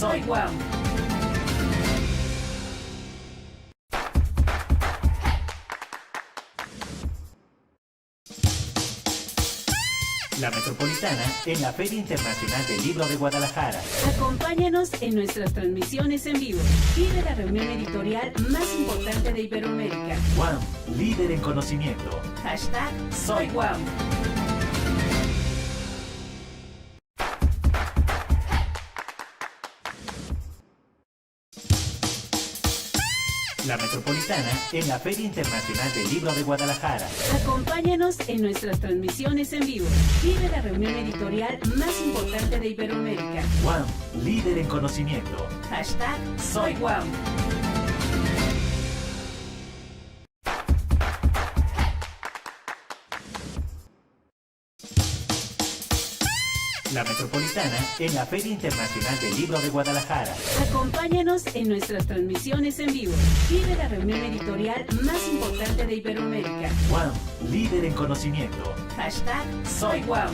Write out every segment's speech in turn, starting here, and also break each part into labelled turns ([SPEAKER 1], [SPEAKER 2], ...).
[SPEAKER 1] soy Guam. La Metropolitana en la Feria Internacional del Libro de Guadalajara.
[SPEAKER 2] Acompáñanos en nuestras transmisiones en vivo. Vive la reunión editorial más importante de Iberoamérica.
[SPEAKER 1] Guam, líder en conocimiento.
[SPEAKER 2] Hashtag Soy Guam.
[SPEAKER 1] La Metropolitana en la Feria Internacional del Libro de Guadalajara.
[SPEAKER 2] Acompáñanos en nuestras transmisiones en vivo. Vive la reunión editorial más importante de Iberoamérica.
[SPEAKER 1] Guam, líder en conocimiento.
[SPEAKER 2] Hashtag Soy Guam.
[SPEAKER 1] La Metropolitana en la Feria Internacional del Libro de Guadalajara.
[SPEAKER 2] Acompáñanos en nuestras transmisiones en vivo. Vive la reunión editorial más importante de Iberoamérica.
[SPEAKER 1] Guam, líder en conocimiento.
[SPEAKER 2] Hashtag Soy Guam.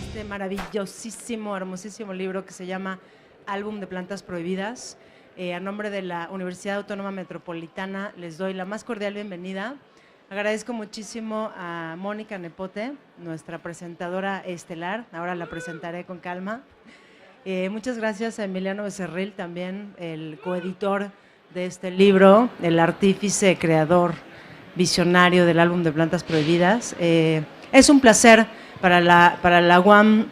[SPEAKER 3] Este maravillosísimo, hermosísimo libro que se llama Álbum de Plantas Prohibidas. A nombre de la Universidad Autónoma Metropolitana les doy la más cordial bienvenida. Agradezco muchísimo a Mónica Nepote, nuestra presentadora estelar. Ahora la presentaré con calma. Muchas gracias a Emiliano Becerril, también el coeditor de este libro, el artífice, creador, visionario del álbum de Plantas Prohibidas. Es un placer para la UAM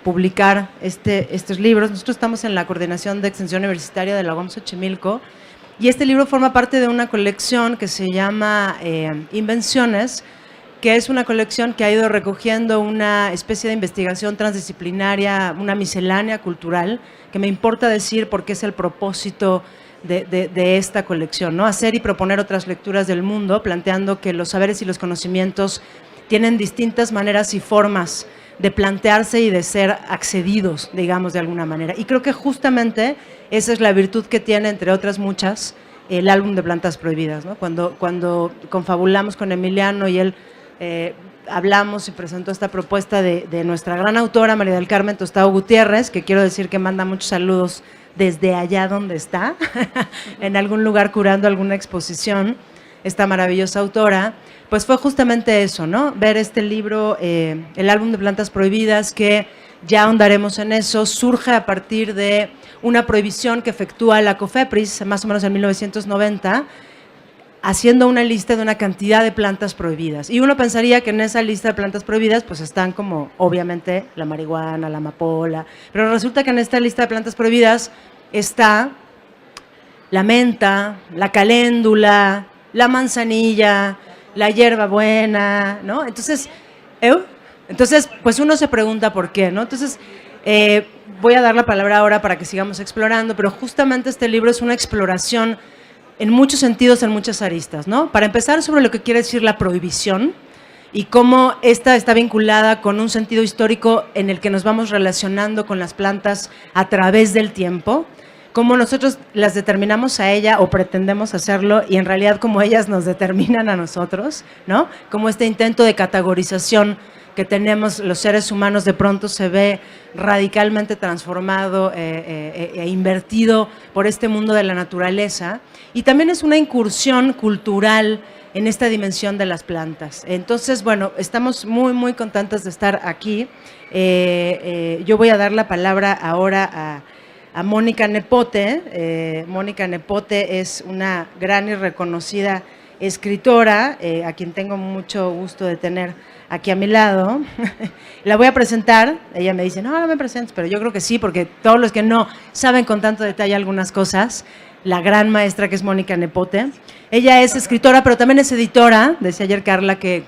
[SPEAKER 3] publicar estos libros. Nosotros estamos en la Coordinación de Extensión Universitaria de la UAM Xochimilco. Y este libro forma parte de una colección que se llama Invenciones, que es una colección que ha ido recogiendo una especie de investigación transdisciplinaria, una miscelánea cultural, que me importa decir porque es el propósito de esta colección, ¿no? Hacer y proponer otras lecturas del mundo, planteando que los saberes y los conocimientos tienen distintas maneras y formas de plantearse y de ser accedidos, digamos, de alguna manera. Y creo que justamente esa es la virtud que tiene, entre otras muchas, el álbum de Plantas Prohibidas, ¿no? Cuando confabulamos con Emiliano y él hablamos y presentó esta propuesta de nuestra gran autora, María del Carmen Tostado Gutiérrez, que quiero decir que manda muchos saludos desde allá donde está, en algún lugar curando alguna exposición, esta maravillosa autora, pues fue justamente eso, ¿no? Ver este libro, el álbum de Plantas Prohibidas, que ya ahondaremos en eso, surge a partir de una prohibición que efectúa la COFEPRIS, más o menos en 1990, haciendo una lista de una cantidad de plantas prohibidas. Y uno pensaría que en esa lista de plantas prohibidas pues están como, obviamente, la marihuana, la amapola, pero resulta que en esta lista de plantas prohibidas está la menta, la caléndula, la manzanilla, la hierbabuena, ¿no? Entonces, pues uno se pregunta por qué, ¿no? Entonces, voy a dar la palabra ahora para que sigamos explorando, pero justamente este libro es una exploración en muchos sentidos, en muchas aristas, ¿no? Para empezar, sobre lo que quiere decir la prohibición y cómo esta está vinculada con un sentido histórico en el que nos vamos relacionando con las plantas a través del tiempo, cómo nosotros las determinamos a ella o pretendemos hacerlo y en realidad cómo ellas nos determinan a nosotros, ¿no? Como este intento de categorización que tenemos los seres humanos de pronto se ve radicalmente transformado e invertido por este mundo de la naturaleza. Y también es una incursión cultural en esta dimensión de las plantas. Entonces, bueno, estamos muy, muy contentos de estar aquí. Yo voy a dar la palabra ahora a Mónica Nepote. Mónica Nepote es una gran y reconocida escritora, a quien tengo mucho gusto de tener aquí a mi lado. La voy a presentar. Ella me dice, no me presentes, pero yo creo que sí, porque todos los que no saben con tanto detalle algunas cosas, la gran maestra que es Mónica Nepote. Ella es escritora, pero también es editora. Decía ayer Carla que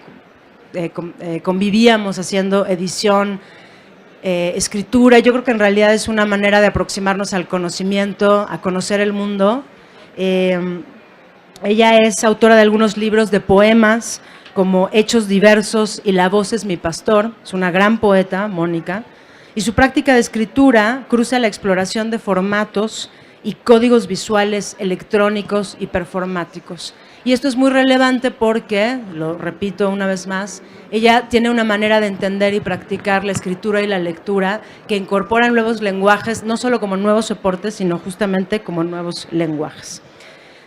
[SPEAKER 3] convivíamos haciendo edición, escritura. Yo creo que en realidad es una manera de aproximarnos al conocimiento, a conocer el mundo. Ella es autora de algunos libros de poemas, como Hechos Diversos y La voz es mi pastor. Es una gran poeta, Mónica. Y su práctica de escritura cruza la exploración de formatos y códigos visuales, electrónicos y performáticos. Y esto es muy relevante porque, lo repito una vez más, ella tiene una manera de entender y practicar la escritura y la lectura que incorporan nuevos lenguajes, no solo como nuevos soportes, sino justamente como nuevos lenguajes.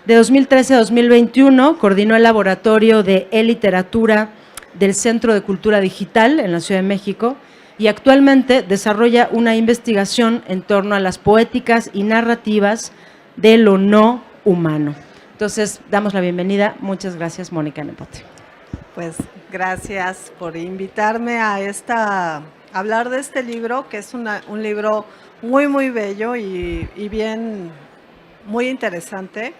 [SPEAKER 3] De 2013 a 2021 coordinó el laboratorio de e-literatura del Centro de Cultura Digital en la Ciudad de México y actualmente desarrolla una investigación en torno a las poéticas y narrativas de lo no humano. Entonces, damos la bienvenida. Muchas gracias, Mónica Nepote.
[SPEAKER 4] Pues gracias por invitarme a hablar de este libro, que es un libro muy, muy bello y bien, muy interesante.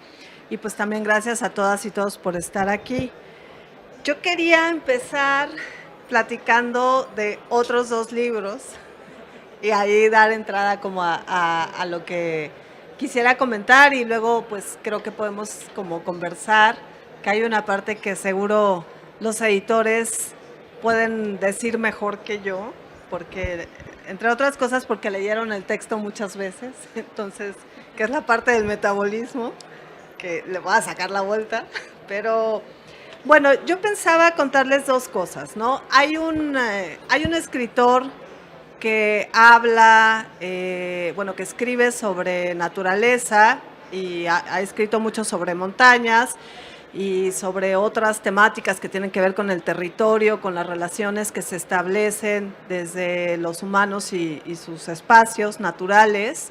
[SPEAKER 4] Y pues también gracias a todas y todos por estar aquí. Yo quería empezar platicando de otros 2 libros y ahí dar entrada como a lo que quisiera comentar, y luego pues creo que podemos como conversar, que hay una parte que seguro los editores pueden decir mejor que yo, porque entre otras cosas porque leyeron el texto muchas veces, entonces, que es la parte del metabolismo, que le voy a sacar la vuelta, pero bueno, yo pensaba contarles 2 cosas, ¿no? Hay un escritor que habla, que escribe sobre naturaleza y ha escrito mucho sobre montañas y sobre otras temáticas que tienen que ver con el territorio, con las relaciones que se establecen desde los humanos y sus espacios naturales,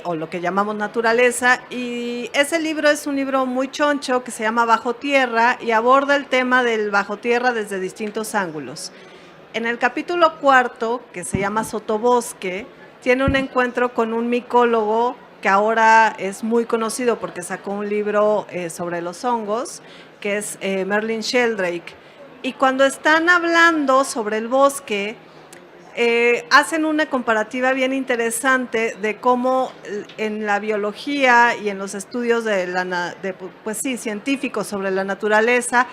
[SPEAKER 4] o lo que llamamos naturaleza, y ese libro es un libro muy choncho que se llama Bajo Tierra y aborda el tema del bajo tierra desde distintos ángulos. En el capítulo 4, que se llama Sotobosque, tiene un encuentro con un micólogo que ahora es muy conocido porque sacó un libro sobre los hongos, que es Merlin Sheldrake. Y cuando están hablando sobre el bosque, hacen una comparativa bien interesante de cómo en la biología y en los estudios científicos sobre la naturaleza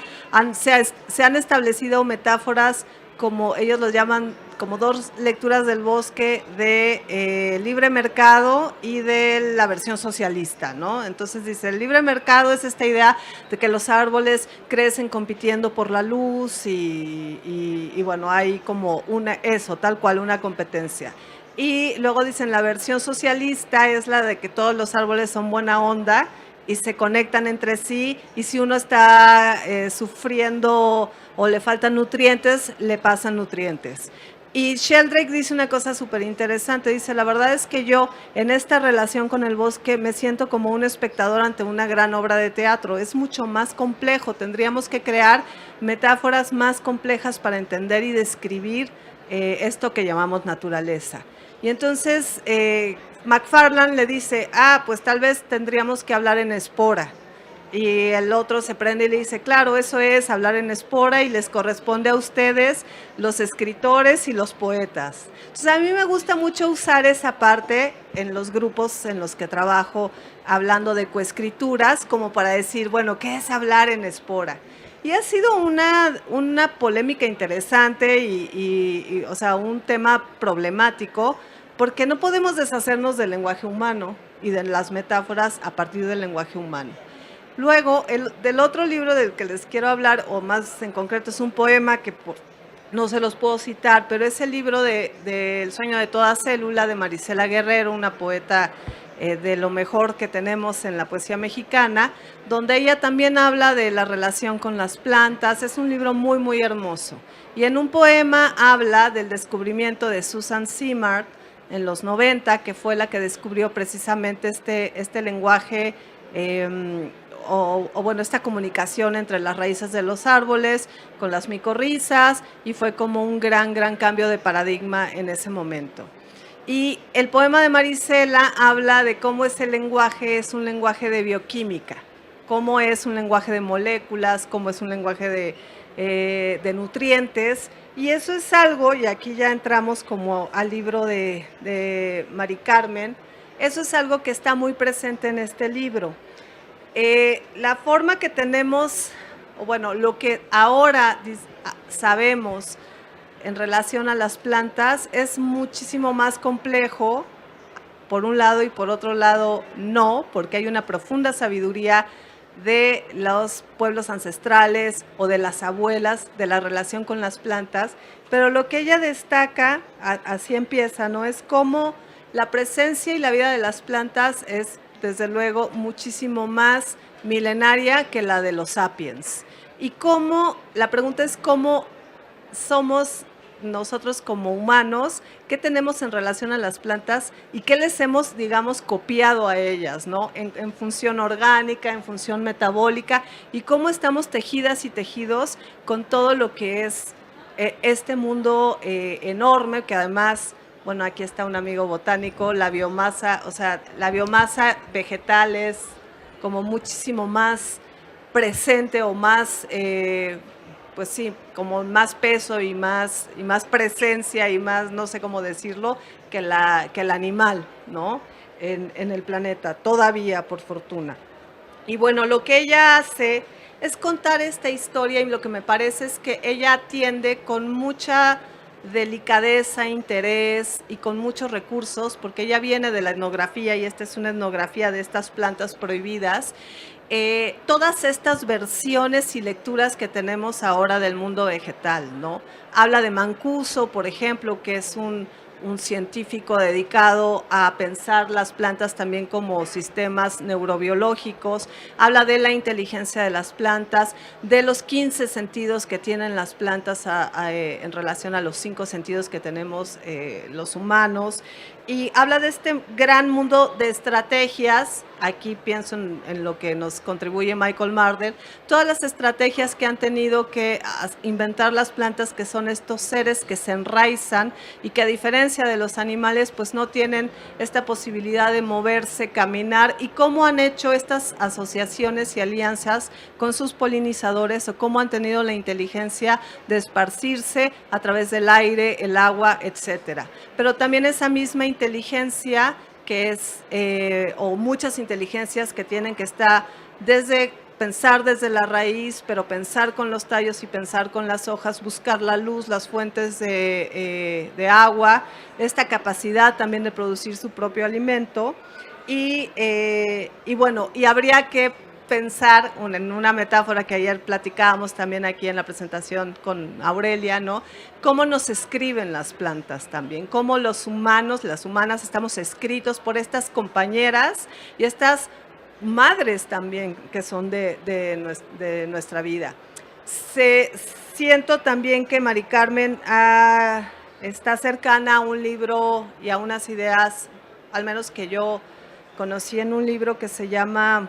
[SPEAKER 4] se han establecido metáforas, como ellos los llaman, como 2 lecturas del bosque de libre mercado y de la versión socialista, ¿no? Entonces dice, el libre mercado es esta idea de que los árboles crecen compitiendo por la luz y bueno, hay como tal cual una competencia. Y luego dicen, la versión socialista es la de que todos los árboles son buena onda y se conectan entre sí, y si uno está sufriendo o le faltan nutrientes, le pasan nutrientes. Y Sheldrake dice una cosa súper interesante, dice, la verdad es que yo en esta relación con el bosque me siento como un espectador ante una gran obra de teatro, es mucho más complejo, tendríamos que crear metáforas más complejas para entender y describir esto que llamamos naturaleza. Y entonces McFarlane le dice, pues tal vez tendríamos que hablar en espora. Y el otro se prende y le dice, claro, eso es hablar en espora y les corresponde a ustedes, los escritores y los poetas. Entonces a mí me gusta mucho usar esa parte en los grupos en los que trabajo, hablando de coescrituras, como para decir, bueno, ¿qué es hablar en espora? Y ha sido una polémica interesante o sea, un tema problemático, porque no podemos deshacernos del lenguaje humano y de las metáforas a partir del lenguaje humano. Luego, del otro libro del que les quiero hablar, o más en concreto, es un poema que no se los puedo citar, pero es el libro de El sueño de toda célula, de Marisela Guerrero, una poeta de lo mejor que tenemos en la poesía mexicana, donde ella también habla de la relación con las plantas. Es un libro muy, muy hermoso. Y en un poema habla del descubrimiento de Susan Simard en los 90, que fue la que descubrió precisamente este lenguaje, esta comunicación entre las raíces de los árboles con las micorrizas, y fue como un gran cambio de paradigma en ese momento. Y el poema de Marisela habla de cómo ese lenguaje es un lenguaje de bioquímica, cómo es un lenguaje de moléculas, cómo es un lenguaje de nutrientes, y eso es algo, y aquí ya entramos como al libro de Mari Carmen, eso es algo que está muy presente en este libro. La forma que tenemos, lo que ahora sabemos en relación a las plantas es muchísimo más complejo, por un lado, y por otro lado no, porque hay una profunda sabiduría de los pueblos ancestrales o de las abuelas, de la relación con las plantas, pero lo que ella destaca, así empieza, ¿no? Es cómo la presencia y la vida de las plantas es, desde luego, muchísimo más milenaria que la de los sapiens. Y cómo, la pregunta es cómo somos nosotros como humanos, qué tenemos en relación a las plantas y qué les hemos, digamos, copiado a ellas, ¿no? En función orgánica, en función metabólica, y cómo estamos tejidas y tejidos con todo lo que es este mundo enorme, que además, bueno, aquí está un amigo botánico, la biomasa, o sea, la biomasa vegetal es como muchísimo más presente o más pues sí, como más peso y más presencia y más, no sé cómo decirlo, que el animal, ¿no? En el planeta, todavía, por fortuna. Y bueno, lo que ella hace es contar esta historia, y lo que me parece es que ella atiende con mucha delicadeza, interés y con muchos recursos, porque ella viene de la etnografía y esta es una etnografía de estas plantas prohibidas. Todas estas versiones y lecturas que tenemos ahora del mundo vegetal, ¿no? Habla de Mancuso, por ejemplo, que es un científico dedicado a pensar las plantas también como sistemas neurobiológicos, habla de la inteligencia de las plantas, de los 15 sentidos que tienen las plantas en relación a los 5 sentidos que tenemos los humanos, y habla de este gran mundo de estrategias. Aquí pienso en lo que nos contribuye Michael Marder, todas las estrategias que han tenido que inventar las plantas, que son estos seres que se enraizan y que, a diferencia de los animales, pues no tienen esta posibilidad de moverse, caminar, y cómo han hecho estas asociaciones y alianzas con sus polinizadores, o cómo han tenido la inteligencia de esparcirse a través del aire, el agua, etcétera. Pero también esa misma inteligencia que es, o muchas inteligencias que tienen que estar pensar desde la raíz, pero pensar con los tallos y pensar con las hojas, buscar la luz, las fuentes de agua, esta capacidad también de producir su propio alimento. Y bueno, y habría que pensar en una metáfora que ayer platicábamos también aquí en la presentación con Aurelia, ¿no? Cómo nos escriben las plantas también, cómo los humanos, las humanas, estamos escritos por estas compañeras y estas madres también que son de nuestra vida. Siento también que Mari Carmen está cercana a un libro y a unas ideas, al menos que yo conocí en un libro que se llama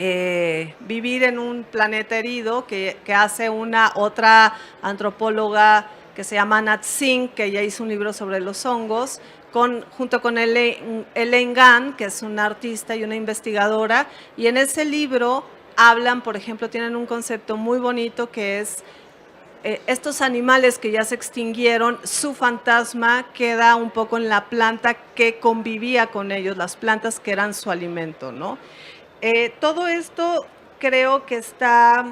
[SPEAKER 4] Vivir en un planeta herido, que hace otra antropóloga que se llama Nat Singh, que ya hizo un libro sobre los hongos, junto con Elaine Gann, que es una artista y una investigadora, y en ese libro hablan, por ejemplo, tienen un concepto muy bonito que es estos animales que ya se extinguieron, su fantasma queda un poco en la planta que convivía con ellos, las plantas que eran su alimento, ¿no? Todo esto creo que está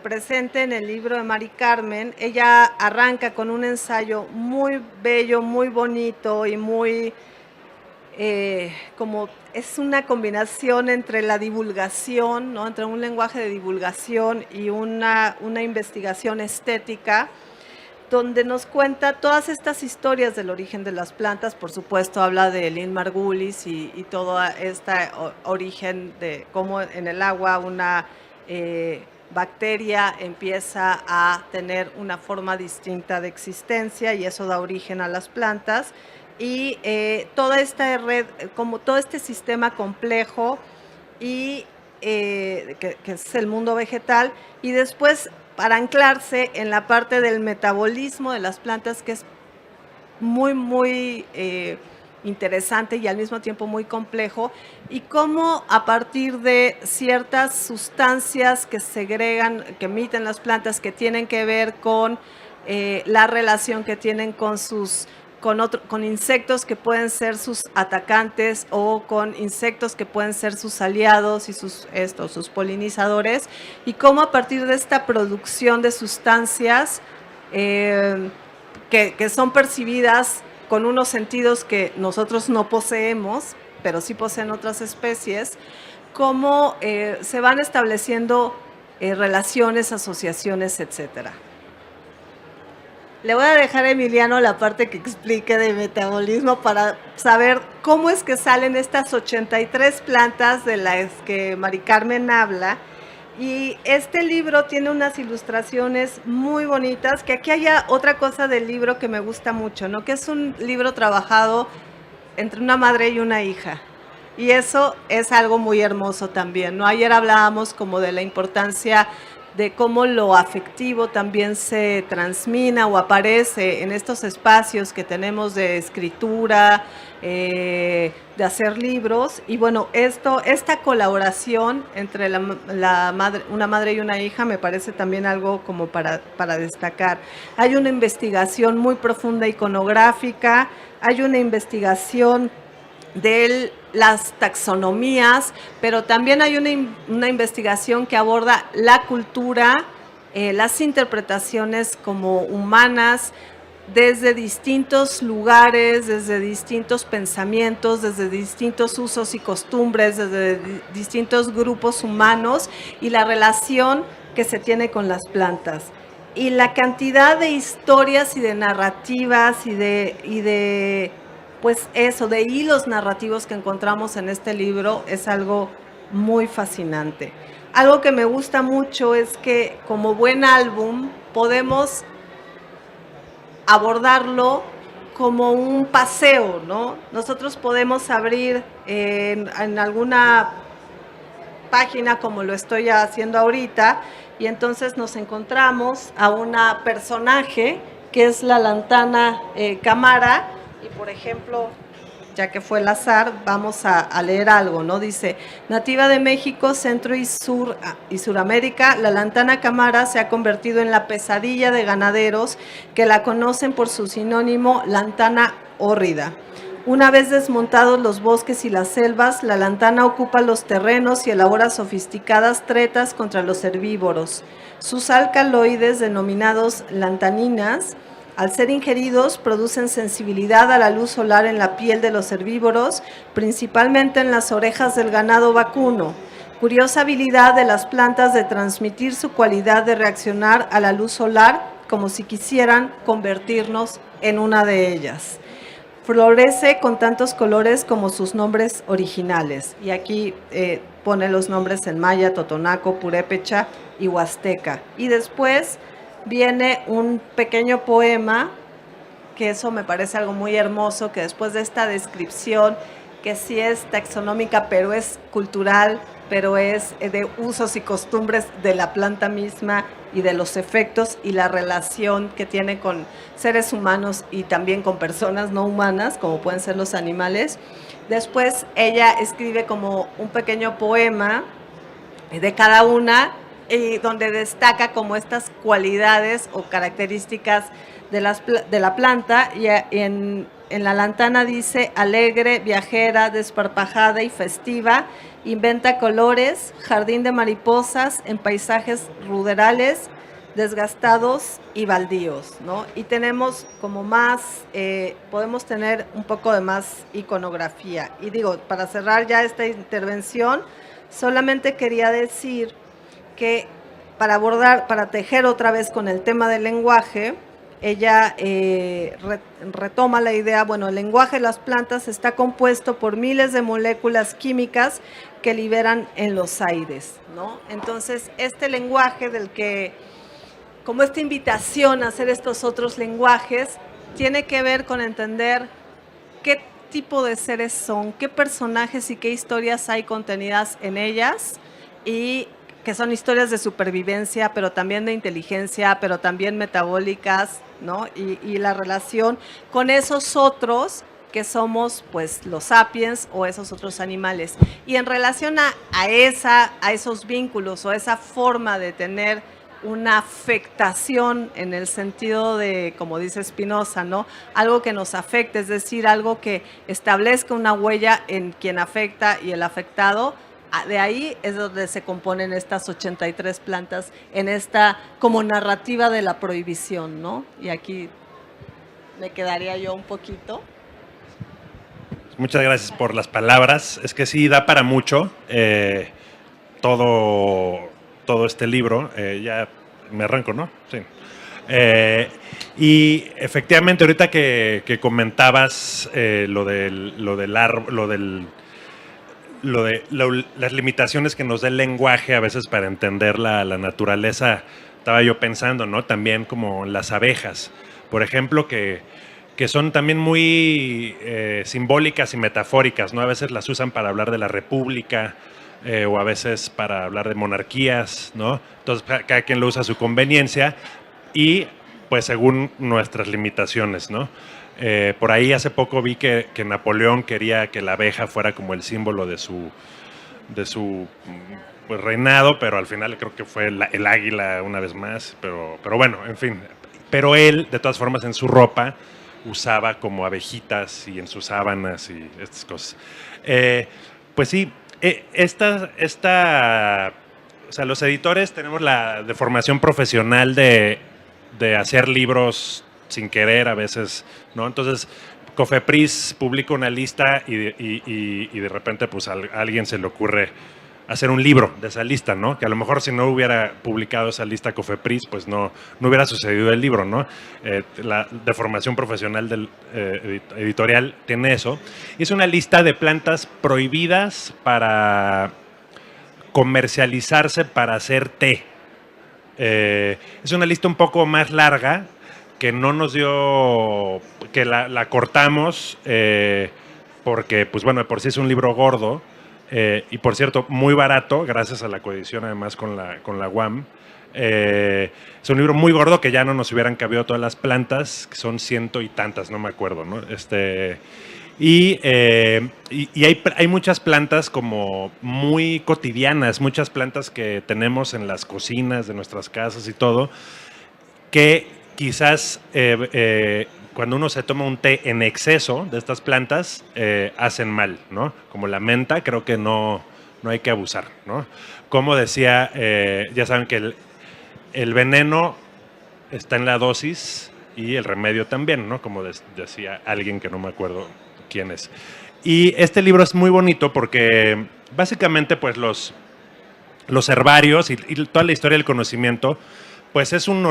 [SPEAKER 4] presente en el libro de Mari Carmen. Ella arranca con un ensayo muy bello, muy bonito y muy como es una combinación entre la divulgación, ¿no? Entre un lenguaje de divulgación y una investigación estética, donde nos cuenta todas estas historias del origen de las plantas. Por supuesto, habla de Lynn Margulis y todo este origen de cómo en el agua una bacteria empieza a tener una forma distinta de existencia y eso da origen a las plantas. Y toda esta red, como todo este sistema complejo y que es el mundo vegetal, y después para anclarse en la parte del metabolismo de las plantas, que es muy, muy interesante y al mismo tiempo muy complejo, y cómo a partir de ciertas sustancias que segregan, que emiten las plantas, que tienen que ver con la relación que tienen con insectos que pueden ser sus atacantes o con insectos que pueden ser sus aliados y sus polinizadores, y cómo a partir de esta producción de sustancias que son percibidas con unos sentidos que nosotros no poseemos, pero sí poseen otras especies, cómo se van estableciendo relaciones, asociaciones, etcétera. Le voy a dejar a Emiliano la parte que explique de metabolismo para saber cómo es que salen estas 83 plantas de las que Mari Carmen habla. Y este libro tiene unas ilustraciones muy bonitas, que aquí hay otra cosa del libro que me gusta mucho, ¿no? Que es un libro trabajado entre una madre y una hija. Y eso es algo muy hermoso también, ¿no? Ayer hablábamos como de la importancia de cómo lo afectivo también se transmina o aparece en estos espacios que tenemos de escritura, de hacer libros. Y bueno, esta colaboración entre una madre y una hija me parece también algo como para destacar. Hay una investigación muy profunda iconográfica, hay una investigación de las taxonomías, pero también hay una investigación que aborda la cultura, las interpretaciones como humanas, desde distintos lugares, desde distintos pensamientos, desde distintos usos y costumbres, desde distintos grupos humanos y la relación que se tiene con las plantas. Y la cantidad de historias y de narrativas y de pues eso, de hilos narrativos que encontramos en este libro es algo muy fascinante. Algo que me gusta mucho es que como buen álbum podemos abordarlo como un paseo, ¿no? Nosotros podemos abrir en alguna página como lo estoy haciendo ahorita y entonces nos encontramos a una personaje que es la lantana Camara. Y por ejemplo, ya que fue el azar, vamos a leer algo, ¿no? Dice, nativa de México, Centro y Suramérica, la lantana Camara se ha convertido en la pesadilla de ganaderos que la conocen por su sinónimo lantana hórrida. Una vez desmontados los bosques y las selvas, la lantana ocupa los terrenos y elabora sofisticadas tretas contra los herbívoros. Sus alcaloides, denominados lantaninas, al ser ingeridos, producen sensibilidad a la luz solar en la piel de los herbívoros, principalmente en las orejas del ganado vacuno. Curiosa habilidad de las plantas de transmitir su cualidad de reaccionar a la luz solar, como si quisieran convertirnos en una de ellas. Florece con tantos colores como sus nombres originales. Y aquí pone los nombres en maya, totonaco, purépecha y huasteca. Y después viene un pequeño poema, que eso me parece algo muy hermoso, que después de esta descripción, que sí es taxonómica, pero es cultural, pero es de usos y costumbres de la planta misma y de los efectos y la relación que tiene con seres humanos y también con personas no humanas, como pueden ser los animales. Después ella escribe como un pequeño poema de cada una, donde destaca como estas cualidades o características de la planta, y en la lantana dice alegre, viajera, desparpajada y festiva, inventa colores, jardín de mariposas en paisajes ruderales, desgastados y baldíos, ¿no? Y tenemos como más, podemos tener un poco de más iconografía. Y digo, para cerrar ya esta intervención, solamente quería decir que para tejer otra vez con el tema del lenguaje, ella retoma la idea, bueno, el lenguaje de las plantas está compuesto por miles de moléculas químicas que liberan en los aires, ¿no? Entonces, este lenguaje del que, como esta invitación a hacer estos otros lenguajes, tiene que ver con entender qué tipo de seres son, qué personajes y qué historias hay contenidas en ellas, y que son historias de supervivencia, pero también de inteligencia, pero también metabólicas, ¿no? Y la relación con esos otros que somos, pues, los sapiens o esos otros animales. Y en relación a esos vínculos o esa forma de tener una afectación en el sentido de, como dice Spinoza, ¿no? Algo que nos afecte, es decir, algo que establezca una huella en quien afecta y el afectado. De ahí es donde se componen estas 83 plantas en esta como narrativa de la prohibición, ¿no? Y aquí me quedaría yo un poquito.
[SPEAKER 5] muchas gracias por las palabras. Es que sí, da para mucho todo este libro. Ya me arranco, ¿no? Sí. Y efectivamente, ahorita que comentabas las limitaciones que nos da el lenguaje a veces para entender la naturaleza, estaba yo pensando, ¿no? También como las abejas, por ejemplo, que son también muy simbólicas y metafóricas, ¿no? A veces las usan para hablar de la república o a veces para hablar de monarquías, ¿no? Entonces, cada quien lo usa a su conveniencia y, pues, según nuestras limitaciones, ¿no? Por ahí hace poco vi que Napoleón quería que la abeja fuera como el símbolo de su pues, reinado, pero al final creo que fue el águila una vez más, pero bueno, en fin. Pero él, de todas formas, en su ropa usaba como abejitas y en sus sábanas y estas cosas. Pues sí, o sea, los editores tenemos la deformación profesional de hacer libros sin querer a veces, ¿no? Entonces, Cofepris publica una lista y de repente pues a alguien se le ocurre hacer un libro de esa lista, ¿no? Que a lo mejor si no hubiera publicado esa lista Cofepris, pues no hubiera sucedido el libro, ¿no? La deformación profesional del editorial tiene eso. Y es una lista de plantas prohibidas para comercializarse para hacer té. Es una lista un poco más larga que no nos dio, que la cortamos porque, pues bueno, por sí es un libro gordo y por cierto, muy barato, gracias a la coedición además con la UAM. Es un libro muy gordo que ya no nos hubieran cabido todas las plantas, que son 100 y tantas, no me acuerdo, ¿no? Y hay muchas plantas como muy cotidianas, muchas plantas que tenemos en las cocinas de nuestras casas y todo, que quizás cuando uno se toma un té en exceso de estas plantas, hacen mal, ¿no? Como la menta, creo que no hay que abusar, ¿no? Como decía, ya saben que el veneno está en la dosis y el remedio también, ¿no? Como decía alguien que no me acuerdo quién es. Y este libro es muy bonito porque básicamente pues los herbarios y toda la historia del conocimiento pues es un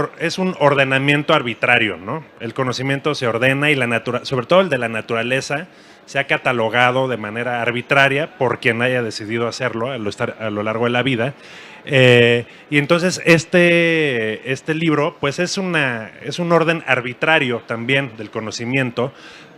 [SPEAKER 5] ordenamiento arbitrario, ¿no? El conocimiento se ordena y sobre todo el de la naturaleza se ha catalogado de manera arbitraria por quien haya decidido hacerlo a lo largo de la vida. Y entonces este libro pues es un orden arbitrario también del conocimiento,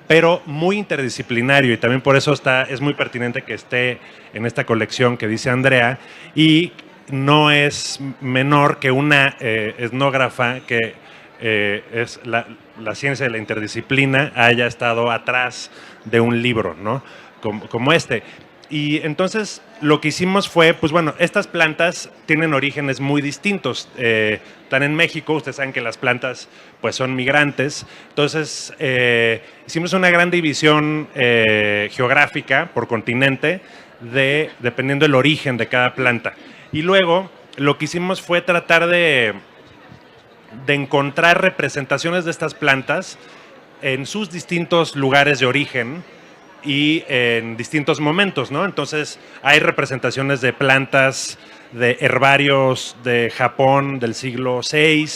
[SPEAKER 5] pero muy interdisciplinario y también por eso es muy pertinente que esté en esta colección que dice Andrea y no es menor que una etnógrafa que es la ciencia de la interdisciplina haya estado atrás de un libro, ¿no? Como este. Y entonces lo que hicimos fue, pues bueno, estas plantas tienen orígenes muy distintos. Están en México, ustedes saben que las plantas pues son migrantes. Entonces hicimos una gran división geográfica por continente dependiendo del origen de cada planta. Y luego lo que hicimos fue tratar de encontrar representaciones de estas plantas en sus distintos lugares de origen y en distintos momentos, ¿no? Entonces hay representaciones de plantas de herbarios de Japón del siglo VI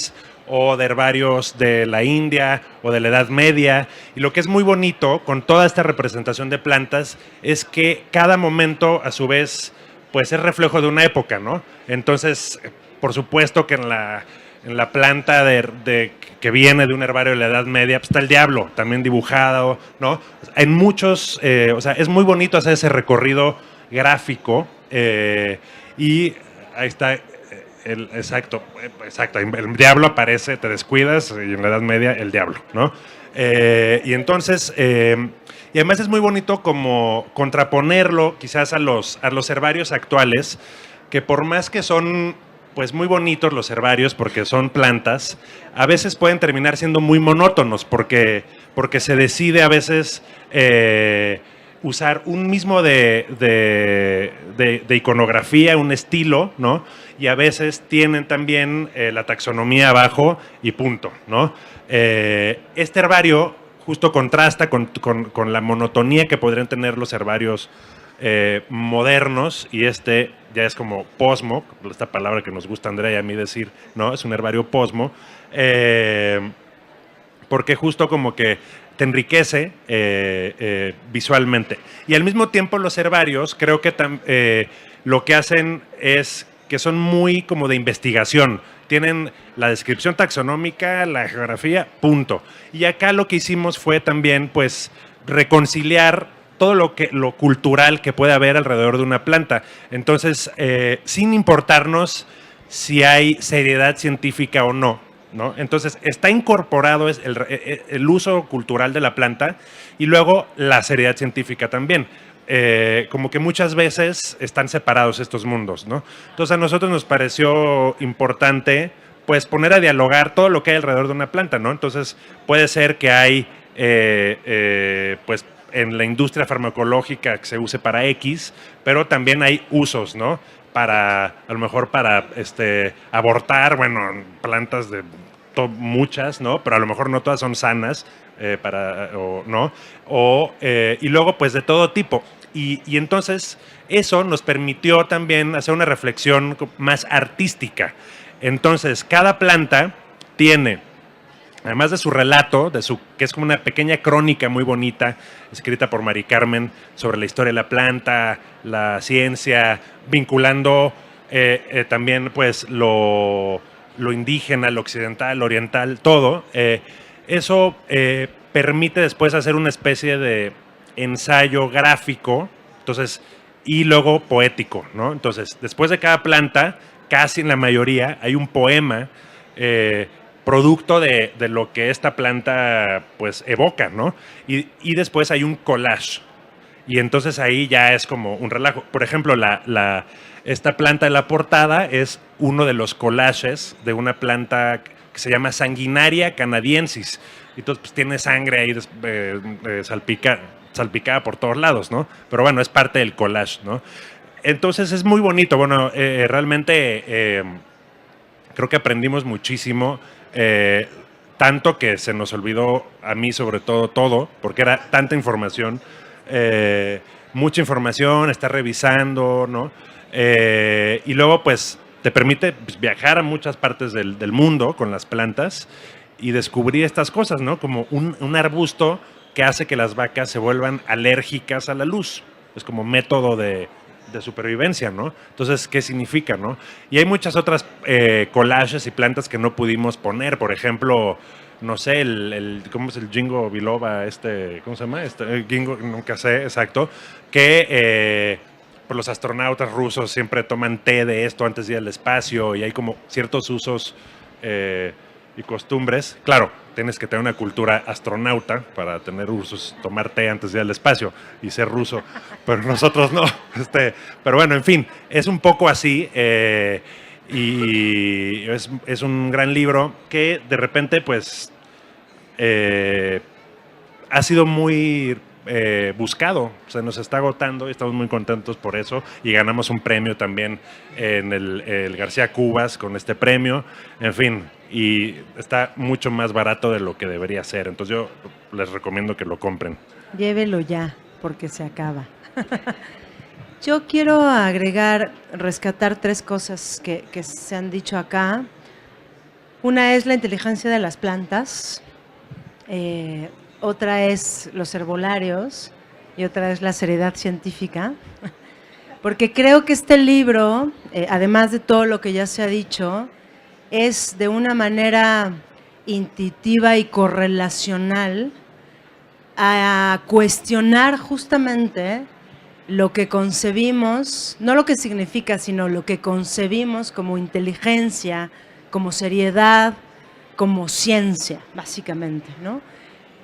[SPEAKER 5] o de herbarios de la India o de la Edad Media. Y lo que es muy bonito con toda esta representación de plantas es que cada momento a su vez pues es reflejo de una época, ¿no? Entonces, por supuesto que en la planta que viene de un herbario de la Edad Media, pues está el diablo también dibujado, ¿no? En muchos, o sea, es muy bonito hacer ese recorrido gráfico y ahí está, exacto, el diablo aparece, te descuidas y en la Edad Media el diablo, ¿no? Y entonces, y además es muy bonito como contraponerlo quizás a los herbarios actuales, que por más que son pues muy bonitos los herbarios porque son plantas, a veces pueden terminar siendo muy monótonos porque se decide a veces usar un mismo de iconografía, un estilo, ¿no? Y a veces tienen también la taxonomía abajo y punto, ¿no? Este herbario justo contrasta con la monotonía que podrían tener los herbarios modernos, y este ya es como posmo, esta palabra que nos gusta a Andrea y a mí decir, ¿no? Es un herbario posmo, porque justo como que te enriquece visualmente. Y al mismo tiempo los herbarios creo que lo que hacen es que son muy como de investigación. Tienen la descripción taxonómica, la geografía, punto. Y acá lo que hicimos fue también pues reconciliar todo lo cultural que puede haber alrededor de una planta. Entonces, sin importarnos si hay seriedad científica o no, ¿no? Entonces, está incorporado el uso cultural de la planta y luego la seriedad científica también. Como que muchas veces están separados estos mundos, ¿no? Entonces, a nosotros nos pareció importante pues poner a dialogar todo lo que hay alrededor de una planta, ¿no? Entonces, puede ser que hay pues en la industria farmacológica que se use para X, pero también hay usos, ¿no? A lo mejor para abortar, bueno, plantas de muchas, ¿no? Pero a lo mejor no todas son sanas, ¿no? Y luego, pues, de todo tipo. Y entonces, eso nos permitió también hacer una reflexión más artística. Entonces, cada planta tiene, además de su relato, que es como una pequeña crónica muy bonita, escrita por Mari Carmen, sobre la historia de la planta, la ciencia, vinculando también pues lo indígena, lo occidental, lo oriental, todo. Eso permite después hacer una especie de ensayo gráfico, entonces, y luego poético, ¿no? Entonces, después de cada planta, casi en la mayoría, hay un poema producto de lo que esta planta pues evoca, ¿no? Y después hay un collage. Y entonces ahí ya es como un relajo. Por ejemplo, esta planta de la portada es uno de los collages de una planta que se llama Sanguinaria canadiensis. Y entonces pues tiene sangre ahí salpicada por todos lados, ¿no? Pero bueno, es parte del collage, ¿no? Entonces es muy bonito. Bueno, realmente creo que aprendimos muchísimo. Tanto que se nos olvidó a mí sobre todo, porque era tanta información, mucha información, estar revisando, ¿no? Y luego pues te permite pues, viajar a muchas partes del mundo con las plantas y descubrir estas cosas, ¿no? Como un arbusto que hace que las vacas se vuelvan alérgicas a la luz. Es como método de supervivencia, ¿no? Entonces, ¿qué significa, no? Y hay muchas otras collages y plantas que no pudimos poner. Por ejemplo, no sé, ¿cómo es el ginkgo biloba? ¿Cómo se llama? El ginkgo, nunca sé, exacto. Que pues los astronautas rusos siempre toman té de esto antes de ir al espacio y hay como ciertos usos y costumbres. Claro, tienes que tener una cultura astronauta para tener usos, tomar té antes de ir al espacio y ser ruso, pero nosotros no. Pero bueno, en fin, es un poco así y es un gran libro que de repente pues ha sido muy buscado, se nos está agotando y estamos muy contentos por eso y ganamos un premio también en el García Cubas con este premio, en fin, y está mucho más barato de lo que debería ser, entonces yo les recomiendo que lo compren.
[SPEAKER 3] Llévelo ya, porque se acaba. Yo quiero rescatar 3 cosas que se han dicho acá. Una es la inteligencia de las plantas, otra es los herbolarios y otra es la seriedad científica, porque creo que este libro, además de todo lo que ya se ha dicho, es de una manera intuitiva y correlacional a cuestionar justamente lo que concebimos, no lo que significa, sino lo que concebimos como inteligencia, como seriedad, como ciencia, básicamente, ¿no?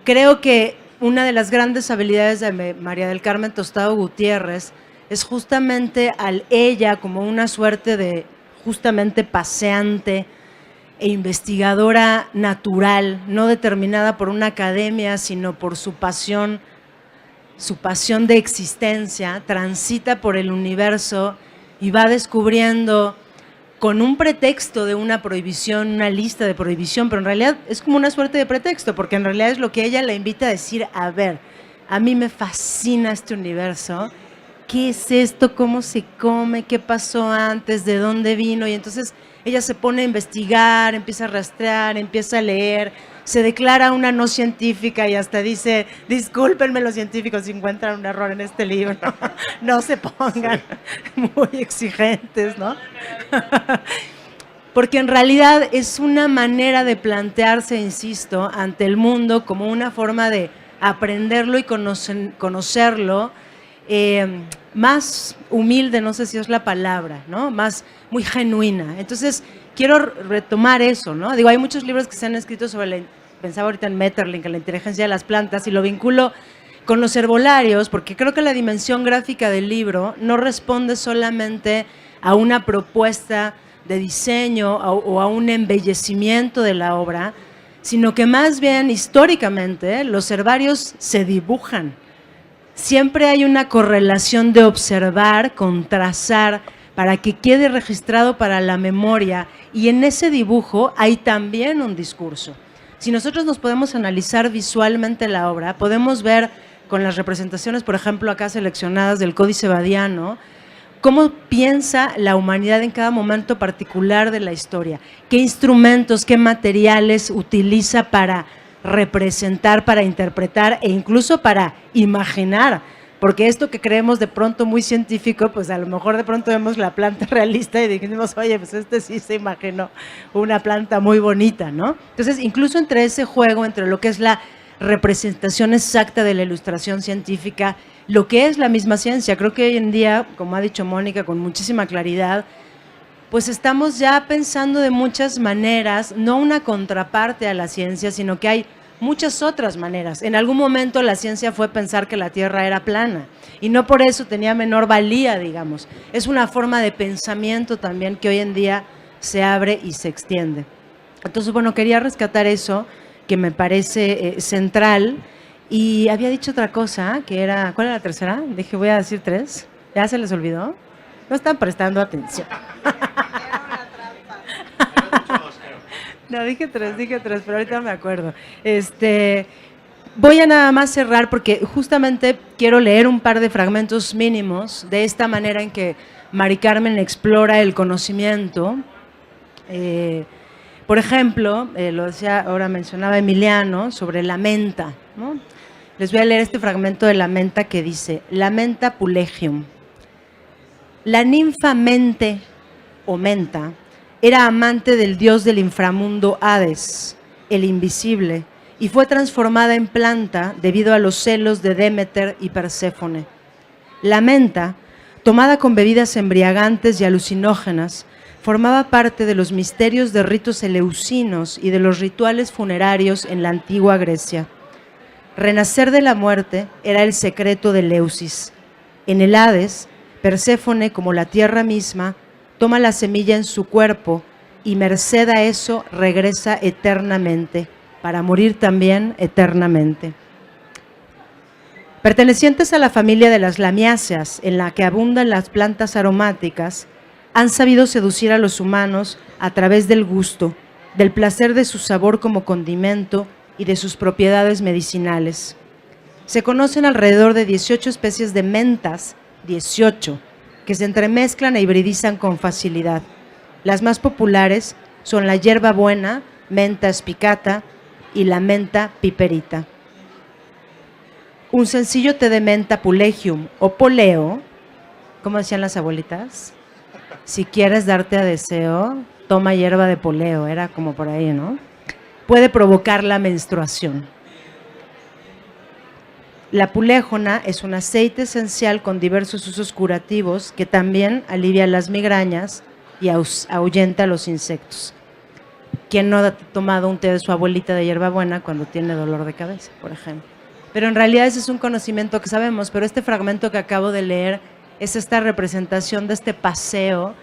[SPEAKER 3] Creo que una de las grandes habilidades de María del Carmen Tostado Gutiérrez es justamente ella como una suerte de justamente paseante e investigadora natural, no determinada por una academia, sino por su pasión de existencia, transita por el universo y va descubriendo con un pretexto de una prohibición, una lista de prohibición, pero en realidad es como una suerte de pretexto, porque en realidad es lo que ella la invita a decir, a ver, a mí me fascina este universo, ¿qué es esto? ¿Cómo se come? ¿Qué pasó antes? ¿De dónde vino? Y entonces ella se pone a investigar, empieza a rastrear, empieza a leer, se declara una no científica y hasta dice, discúlpenme los científicos si encuentran un error en este libro, no se pongan muy exigentes, ¿no? Porque en realidad es una manera de plantearse, insisto, ante el mundo como una forma de aprenderlo y conocerlo, más humilde, no sé si es la palabra, ¿no? Más, muy genuina. Entonces, quiero retomar eso, ¿no? Digo, hay muchos libros que se han escrito sobre pensaba ahorita en Metterlink, en la inteligencia de las plantas, y lo vinculo con los herbolarios, porque creo que la dimensión gráfica del libro no responde solamente a una propuesta de diseño o a un embellecimiento de la obra, sino que más bien históricamente los herbarios se dibujan. Siempre hay una correlación de observar con trazar para que quede registrado para la memoria, y en ese dibujo hay también un discurso. Si nosotros nos podemos analizar visualmente la obra, podemos ver con las representaciones, por ejemplo, acá seleccionadas del Códice Badiano, cómo piensa la humanidad en cada momento particular de la historia, qué instrumentos, qué materiales utiliza para representar, para interpretar e incluso para imaginar, porque esto que creemos de pronto muy científico, pues a lo mejor de pronto vemos la planta realista y dijimos, oye, pues sí se imaginó una planta muy bonita, ¿no? Entonces, incluso entre ese juego, entre lo que es la representación exacta de la ilustración científica, lo que es la misma ciencia, creo que hoy en día, como ha dicho Mónica con muchísima claridad, pues estamos ya pensando de muchas maneras, no una contraparte a la ciencia, sino que hay muchas otras maneras. En algún momento la ciencia fue pensar que la Tierra era plana y no por eso tenía menor valía, digamos. Es una forma de pensamiento también que hoy en día se abre y se extiende. Entonces, bueno, quería rescatar eso que me parece central, y había dicho otra cosa, que era, ¿cuál era la tercera? Dije, voy a decir 3. ¿Ya se les olvidó? No están prestando atención. No, dije 3, pero ahorita me acuerdo. Voy a nada más cerrar porque justamente quiero leer un par de fragmentos mínimos de esta manera en que Mari Carmen explora el conocimiento. Por ejemplo, lo decía, ahora mencionaba Emiliano, sobre la menta, ¿no? Les voy a leer este fragmento de la menta que dice, la menta pulegium. La ninfa mente o menta era amante del dios del inframundo Hades, el invisible, y fue transformada en planta debido a los celos de Demeter y Perséfone. La menta, tomada con bebidas embriagantes y alucinógenas, formaba parte de los misterios de ritos eleusinos y de los rituales funerarios en la antigua Grecia. Renacer de la muerte era el secreto de Eleusis. En el Hades, Perséfone, como la tierra misma, toma la semilla en su cuerpo y merced a eso regresa eternamente, para morir también eternamente. Pertenecientes a la familia de las lamiáceas, en la que abundan las plantas aromáticas, han sabido seducir a los humanos a través del gusto, del placer de su sabor como condimento y de sus propiedades medicinales. Se conocen alrededor de 18 especies de mentas, 18, que se entremezclan e hibridizan con facilidad. Las más populares son la hierbabuena, menta spicata y la menta piperita. Un sencillo té de menta pulegium o poleo, como decían las abuelitas, si quieres darte a deseo, toma hierba de poleo, era como por ahí, ¿no? Puede provocar la menstruación. La puléjona es un aceite esencial con diversos usos curativos que también alivia las migrañas y ahuyenta a los insectos. ¿Quién no ha tomado un té de su abuelita de hierbabuena cuando tiene dolor de cabeza, por ejemplo? Pero en realidad ese es un conocimiento que sabemos, pero este fragmento que acabo de leer es esta representación de este paseo,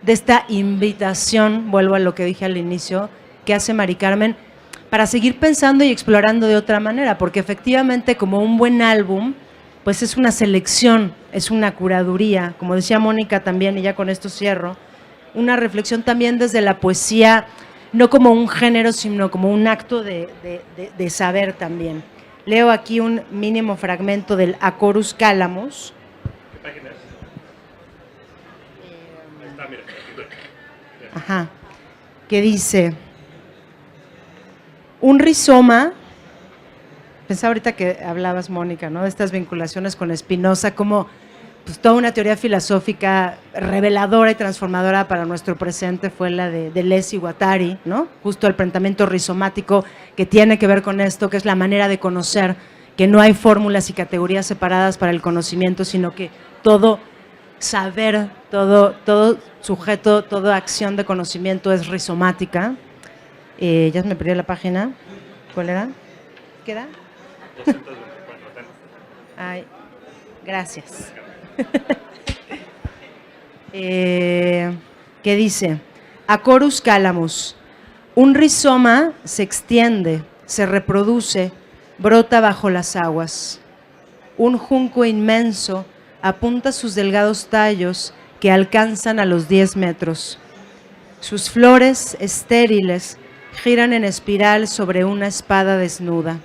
[SPEAKER 3] de esta invitación, vuelvo a lo que dije al inicio, que hace Mari Carmen, para seguir pensando y explorando de otra manera, porque efectivamente como un buen álbum, pues es una selección, es una curaduría, como decía Mónica también, y ya con esto cierro, una reflexión también desde la poesía, no como un género, sino como un acto de saber también. Leo aquí un mínimo fragmento del Acorus Calamus.
[SPEAKER 5] ¿Qué página es? Ahí está, mira.
[SPEAKER 3] Ajá, que dice, un rizoma, pensaba ahorita que hablabas, Mónica, ¿no? De estas vinculaciones con Spinoza, como pues, toda una teoría filosófica reveladora y transformadora para nuestro presente fue la de Deleuze y Guattari, ¿no? Justo el planteamiento rizomático que tiene que ver con esto, que es la manera de conocer, que no hay fórmulas y categorías separadas para el conocimiento, sino que todo saber, todo sujeto, toda acción de conocimiento es rizomática. Ya me perdí la página. ¿Cuál era? ¿Qué era?
[SPEAKER 5] 224.
[SPEAKER 3] Ay, gracias. ¿Qué dice? Acorus Calamus. Un rizoma se extiende, se reproduce, brota bajo las aguas. Un junco inmenso apunta sus delgados tallos que alcanzan a los 10 metros. Sus flores estériles giran en espiral sobre una espada desnuda.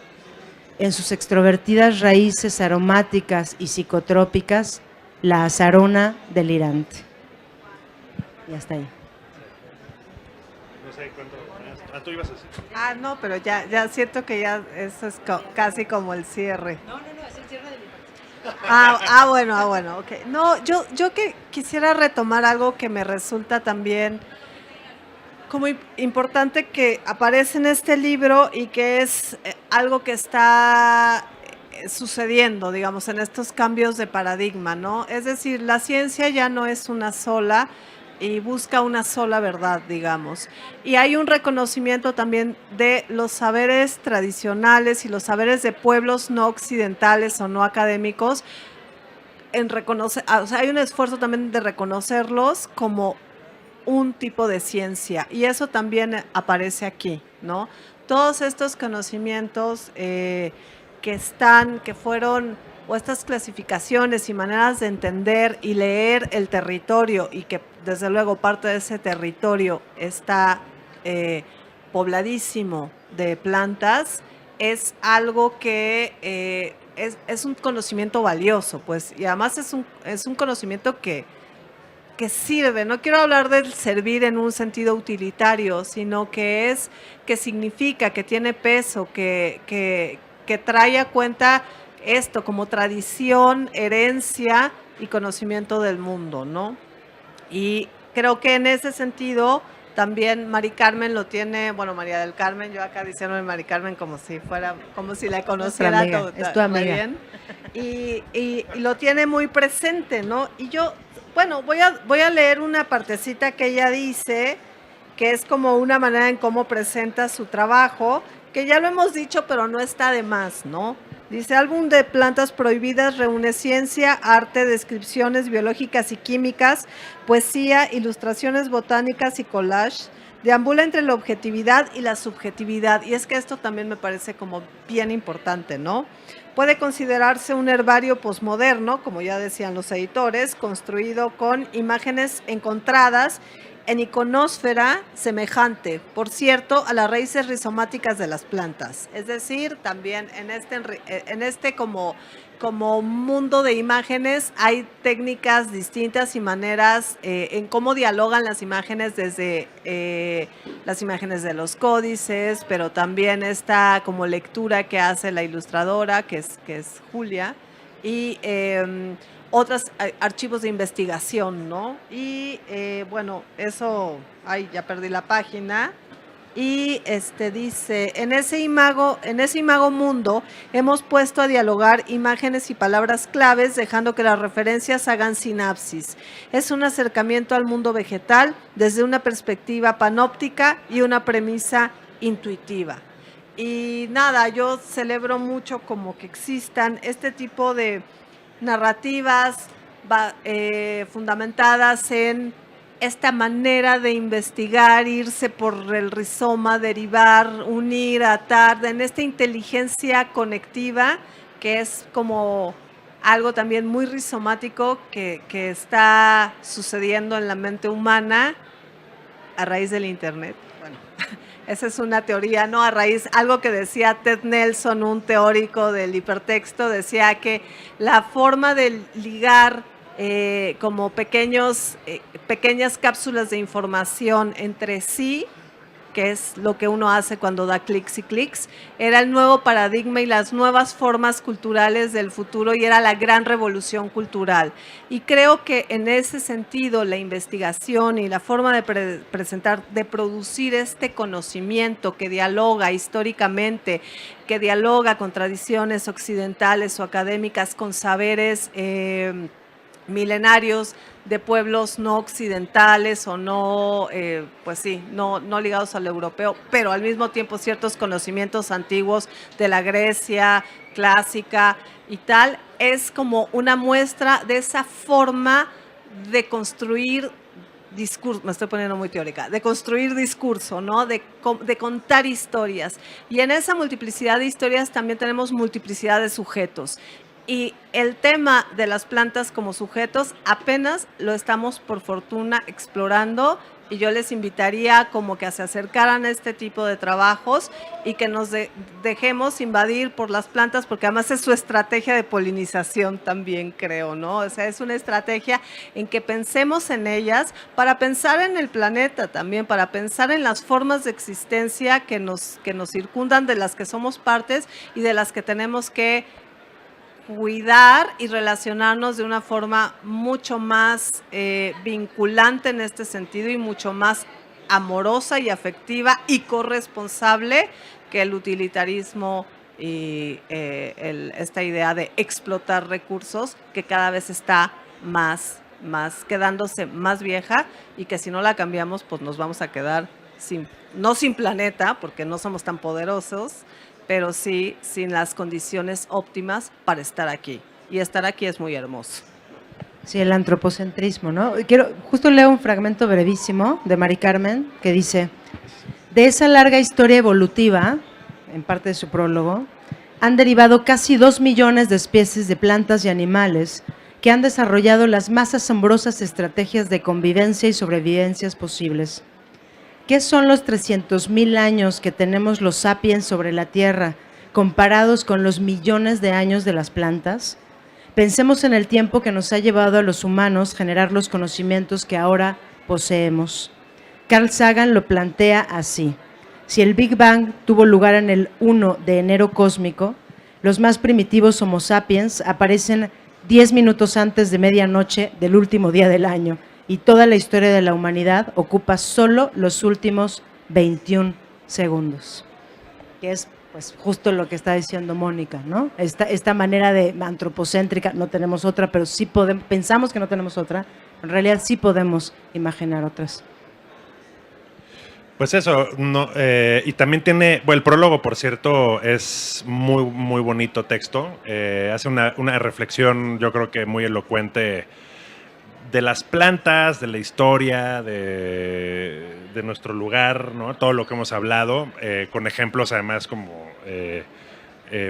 [SPEAKER 3] En sus extrovertidas raíces aromáticas y psicotrópicas, la azarona delirante. Y hasta ahí.
[SPEAKER 5] No sé cuánto. Tú ibas a decir.
[SPEAKER 4] No, pero ya siento que ya eso es casi como el cierre.
[SPEAKER 3] No, es el cierre de mi
[SPEAKER 4] Bueno, ok. No, yo que quisiera retomar algo que me resulta también como importante que aparece en este libro y que es algo que está sucediendo, digamos, en estos cambios de paradigma, ¿no? Es decir, la ciencia ya no es una sola y busca una sola verdad, digamos. Y hay un reconocimiento también de los saberes tradicionales y los saberes de pueblos no occidentales o no académicos, en reconocer, o sea, hay un esfuerzo también de reconocerlos como un tipo de ciencia, y eso también aparece aquí, ¿no? Todos estos conocimientos que fueron, o estas clasificaciones y maneras de entender y leer el territorio, y que desde luego parte de ese territorio está pobladísimo de plantas, es algo que es un conocimiento valioso, pues, y además es un conocimiento que sirve. No quiero hablar del servir en un sentido utilitario, sino que significa, que tiene peso, que trae a cuenta esto como tradición, herencia y conocimiento del mundo, ¿no? Y creo que en ese sentido también Mari Carmen lo tiene, bueno, María del Carmen, yo acá diciéndome Mari Carmen como si la conociera
[SPEAKER 3] amiga, es tu amiga.
[SPEAKER 4] bien, y lo tiene muy presente, ¿no? Y yo, bueno, voy a leer una partecita que ella dice, que es como una manera en cómo presenta su trabajo, que ya lo hemos dicho, pero no está de más, ¿no? Dice, álbum de plantas prohibidas reúne ciencia, arte, descripciones biológicas y químicas, poesía, ilustraciones botánicas y collage. Deambula entre la objetividad y la subjetividad. Y es que esto también me parece como bien importante, ¿no? Puede considerarse un herbario posmoderno, como ya decían los editores, construido con imágenes encontradas en iconósfera semejante, por cierto, a las raíces rizomáticas de las plantas. Es decir, también en este como mundo de imágenes hay técnicas distintas y maneras en cómo dialogan las imágenes, desde las imágenes de los códices, pero también esta como lectura que hace la ilustradora, que es Julia, y otros archivos de investigación, ¿no? Y bueno, eso, ya perdí la página. Y dice, en ese imago mundo hemos puesto a dialogar imágenes y palabras claves, dejando que las referencias hagan sinapsis. Es un acercamiento al mundo vegetal desde una perspectiva panóptica y una premisa intuitiva. Y nada, yo celebro mucho como que existan este tipo de narrativas fundamentadas en esta manera de investigar, irse por el rizoma, derivar, unir, atar, en esta inteligencia conectiva, que es como algo también muy rizomático que está sucediendo en la mente humana a raíz del Internet. Bueno, esa es una teoría, ¿no? A raíz, algo que decía Ted Nelson, un teórico del hipertexto, decía que la forma de ligar como pequeñas cápsulas de información entre sí, que es lo que uno hace cuando da clics y clics, era el nuevo paradigma y las nuevas formas culturales del futuro y era la gran revolución cultural. Y creo que en ese sentido la investigación y la forma de presentar, de producir este conocimiento que dialoga históricamente, que dialoga con tradiciones occidentales o académicas, con saberes milenarios de pueblos no occidentales o no, pues sí, no ligados al europeo, pero al mismo tiempo ciertos conocimientos antiguos de la Grecia clásica y tal, es como una muestra de esa forma de construir discurso, me estoy poniendo muy teórica, de construir discurso, ¿no? De contar historias. Y en esa multiplicidad de historias también tenemos multiplicidad de sujetos. Y el tema de las plantas como sujetos apenas lo estamos por fortuna explorando y yo les invitaría como que se acercaran a este tipo de trabajos y que nos dejemos invadir por las plantas porque además es su estrategia de polinización también creo, ¿no? O sea, es una estrategia en que pensemos en ellas para pensar en el planeta también, para pensar en las formas de existencia que nos circundan, de las que somos partes y de las que tenemos que cuidar y relacionarnos de una forma mucho más vinculante en este sentido y mucho más amorosa y afectiva y corresponsable que el utilitarismo y esta idea de explotar recursos que cada vez está más quedándose más vieja y que si no la cambiamos pues nos vamos a quedar no sin planeta porque no somos tan poderosos, pero sí sin las condiciones óptimas para estar aquí. Y estar aquí es muy hermoso.
[SPEAKER 3] Sí, el antropocentrismo, ¿no? Justo leo un fragmento brevísimo de Mari Carmen que dice, de esa larga historia evolutiva, en parte de su prólogo, han derivado casi 2 millones de especies de plantas y animales que han desarrollado las más asombrosas estrategias de convivencia y sobrevivencias posibles. ¿Qué son los 300,000 años que tenemos los sapiens sobre la Tierra comparados con los millones de años de las plantas? Pensemos en el tiempo que nos ha llevado a los humanos generar los conocimientos que ahora poseemos. Carl Sagan lo plantea así. Si el Big Bang tuvo lugar en el 1 de enero cósmico, los más primitivos Homo sapiens aparecen 10 minutos antes de medianoche del último día del año. Y toda la historia de la humanidad ocupa solo los últimos 21 segundos, que es pues justo lo que está diciendo Mónica, ¿no? Esta manera de antropocéntrica, no tenemos otra, pero sí pensamos que no tenemos otra, en realidad sí podemos imaginar otras.
[SPEAKER 5] Pues eso, y también tiene, bueno, el prólogo, por cierto, es muy, muy bonito texto, hace una reflexión, yo creo que muy elocuente, de las plantas, de la historia, de nuestro lugar, ¿no? Todo lo que hemos hablado, con ejemplos además como